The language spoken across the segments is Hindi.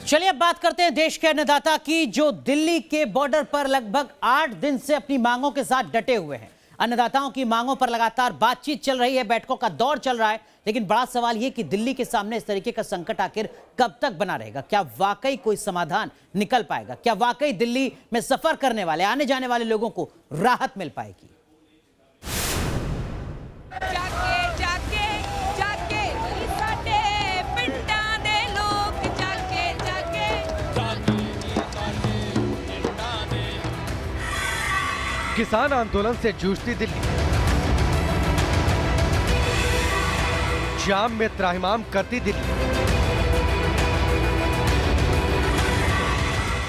चलिए अब बात करते हैं देश के अन्नदाता की, जो दिल्ली के बॉर्डर पर लगभग 8 दिन से अपनी मांगों के साथ डटे हुए हैं। अन्नदाताओं की मांगों पर लगातार बातचीत चल रही है, बैठकों का दौर चल रहा है, लेकिन बड़ा सवाल यह कि दिल्ली के सामने इस तरीके का संकट आखिर कब तक बना रहेगा? क्या वाकई कोई समाधान निकल पाएगा? क्या वाकई दिल्ली में सफर करने वाले, आने जाने वाले लोगों को राहत मिल पाएगी? किसान आंदोलन से जूझती दिल्ली, जाम में त्राहिमाम करती दिल्ली।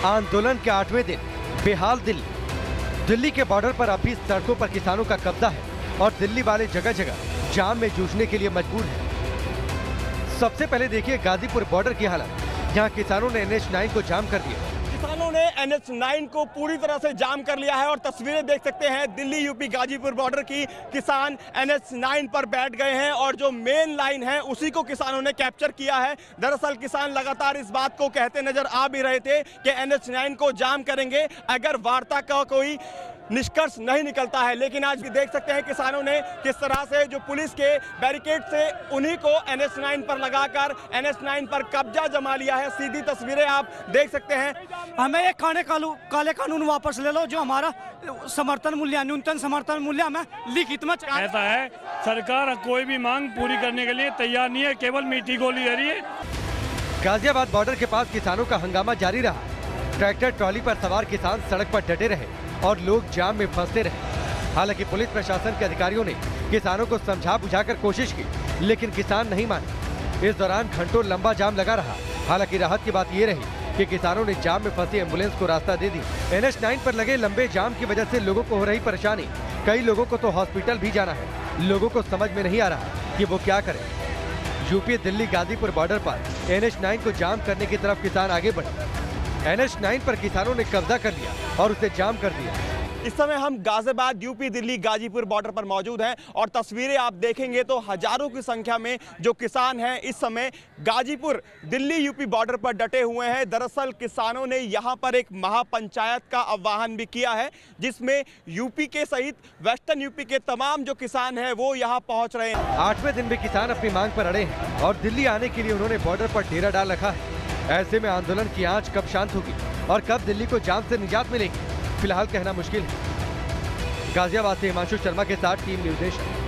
आंदोलन के 8वें दिन बेहाल दिल्ली। दिल्ली के बॉर्डर पर अब भी सड़कों पर किसानों का कब्जा है और दिल्ली वाले जगह जगह जाम में जूझने के लिए मजबूर हैं। सबसे पहले देखिए गाजीपुर बॉर्डर की हालत। यहाँ किसानों ने NH9 को जाम कर दिया। किसानों ने NH9 को पूरी तरह से जाम कर लिया है और तस्वीरें देख सकते हैं दिल्ली यूपी गाजीपुर बॉर्डर की। किसान NH9 पर बैठ गए हैं और जो मेन लाइन है उसी को किसानों ने कैप्चर किया है। दरअसल किसान लगातार इस बात को कहते नजर आ भी रहे थे कि NH9 को जाम करेंगे अगर वार्ता का कोई निष्कर्ष नहीं निकलता है, लेकिन आज भी देख सकते हैं किसानों ने किस तरह से जो पुलिस के बैरिकेड से उन्हीं को NH9 पर लगाकर NH9 पर कब्जा जमा लिया है। सीधी तस्वीरें आप देख सकते हैं। हमें ये काले कानून वापस ले लो, जो हमारा समर्थन मूल्य, न्यूनतम समर्थन मूल्य हमें लिखित में ऐसा है, सरकार कोई भी मांग पूरी करने के लिए तैयार नहीं है, केवल मीठी गोली दे रही है। गाजियाबाद बॉर्डर के पास किसानों का हंगामा जारी रहा। ट्रैक्टर ट्रॉली पर सवार किसान सड़क पर डटे रहे और लोग जाम में फंसते रहे। हालांकि पुलिस प्रशासन के अधिकारियों ने किसानों को समझा बुझाकर कोशिश की, लेकिन किसान नहीं माने। इस दौरान घंटों लंबा जाम लगा रहा। हालांकि राहत की बात ये रही कि किसानों ने जाम में फंसी एम्बुलेंस को रास्ता दे दी। NH9 पर लगे लंबे जाम की वजह से लोगों को हो रही परेशानी। कई लोगों को तो हॉस्पिटल भी जाना है। लोगों को समझ में नहीं आ रहा कि वो क्या करें। यूपी दिल्ली गाजीपुर बॉर्डर पर NH9 को जाम करने की तरफ किसान आगे बढ़े। NH9 पर किसानों ने कब्जा कर लिया और उसे जाम कर दिया। इस समय हम गाजियाबाद यूपी दिल्ली गाजीपुर बॉर्डर पर मौजूद हैं और तस्वीरें आप देखेंगे तो हजारों की संख्या में जो किसान हैं इस समय गाजीपुर दिल्ली यूपी बॉर्डर पर डटे हुए हैं। दरअसल किसानों ने यहां पर एक महापंचायत का आह्वान भी किया है, जिसमें यूपी के सहित वेस्टर्न यूपी के तमाम जो किसान हैं वो यहां पहुंच रहे हैं। 8वें दिन भी किसान अपनी मांग पर अड़े हैं और दिल्ली आने के लिए उन्होंने बॉर्डर पर डेरा डाल रखा है। ऐसे में आंदोलन की आंच कब शांत होगी और कब दिल्ली को जाम से निजात मिलेगी, फिलहाल कहना मुश्किल है। गाजियाबाद से हिमांशु शर्मा के साथ टीम न्यूज़ नेशन।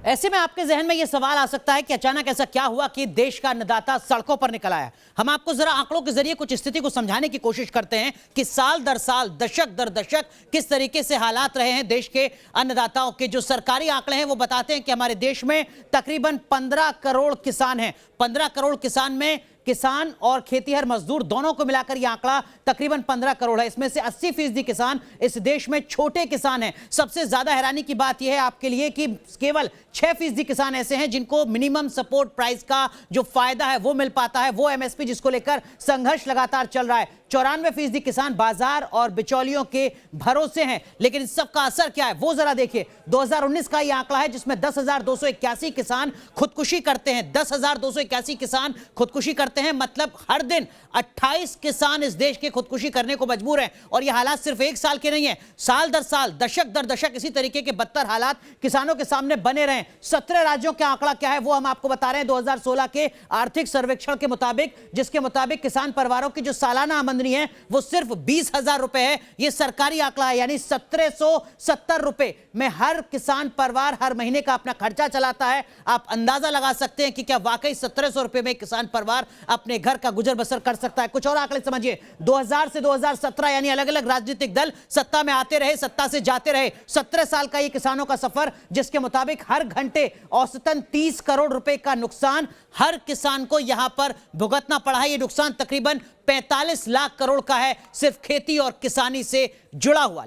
ऐसे में आपके जहन में यह सवाल आ सकता है कि अचानक ऐसा क्या हुआ कि देश का अन्नदाता सड़कों पर निकल आया। हम आपको जरा आंकड़ों के जरिए कुछ स्थिति को समझाने की कोशिश करते हैं कि साल दर साल, दशक दर दशक किस तरीके से हालात रहे हैं देश के अन्नदाताओं के। जो सरकारी आंकड़े हैं वो बताते हैं कि हमारे देश में तकरीबन 15 करोड़ किसान हैं। 15 करोड़ किसान में किसान और खेतीहर मजदूर दोनों को मिलाकर यह आंकड़ा तकरीबन 15 करोड़ है। इसमें से 80% किसान इस देश में छोटे किसान हैं। सबसे ज्यादा हैरानी की बात यह है आपके लिए कि केवल 6% किसान ऐसे हैं जिनको मिनिमम सपोर्ट प्राइस का जो फायदा है वो मिल पाता है, वो MSP जिसको लेकर संघर्ष लगातार चल रहा है। 94% किसान बाजार और बिचौलियों के भरोसे हैं। लेकिन इस सब का असर क्या है वो जरा देखिए। 2019 का यह आंकड़ा है जिसमें 10,281 किसान खुदकुशी करते हैं। 10,281 किसान खुदकुशी करते हैं, मतलब हर दिन 28 किसान इस देश के खुदकुशी करने को मजबूर हैं। और यह हालात सिर्फ एक साल के नहीं है, साल दर साल, दशक दर दशक इसी तरीके के बदतर हालात किसानों के सामने बने रहे। 17 राज्यों का आंकड़ा क्या है वो हम आपको बता रहे हैं। 2016 के आर्थिक सर्वेक्षण के मुताबिक, जिसके मुताबिक किसान परिवारों की जो सालाना आमदनी है वो सिर्फ 20,000 रुपए है। यह सरकारी आंकड़ा है, यानी 1770 रुपए में हर किसान परिवार हर महीने का अपना खर्चा चलाता है। आप अंदाजा लगा सकते हैं कि क्या वाकई 1700 रुपए में किसान परिवार अपने घर का गुजर बसर कर सकता है। कुछ और आंकड़े समझिए। 2000 से 2017 यानी अलग अलग राजनीतिक दल सत्ता में आते रहे, सत्ता से जाते रहे। 17 साल का ये किसानों का सफर, जिसके मुताबिक हर घंटे औसतन 30 करोड़ रुपए का नुकसान हर किसान को यहां पर भुगतना पड़ा है। यह नुकसान तकरीबन 45 लाख करोड़ का है, सिर्फ खेती और किसानी से जुड़ा हुआ।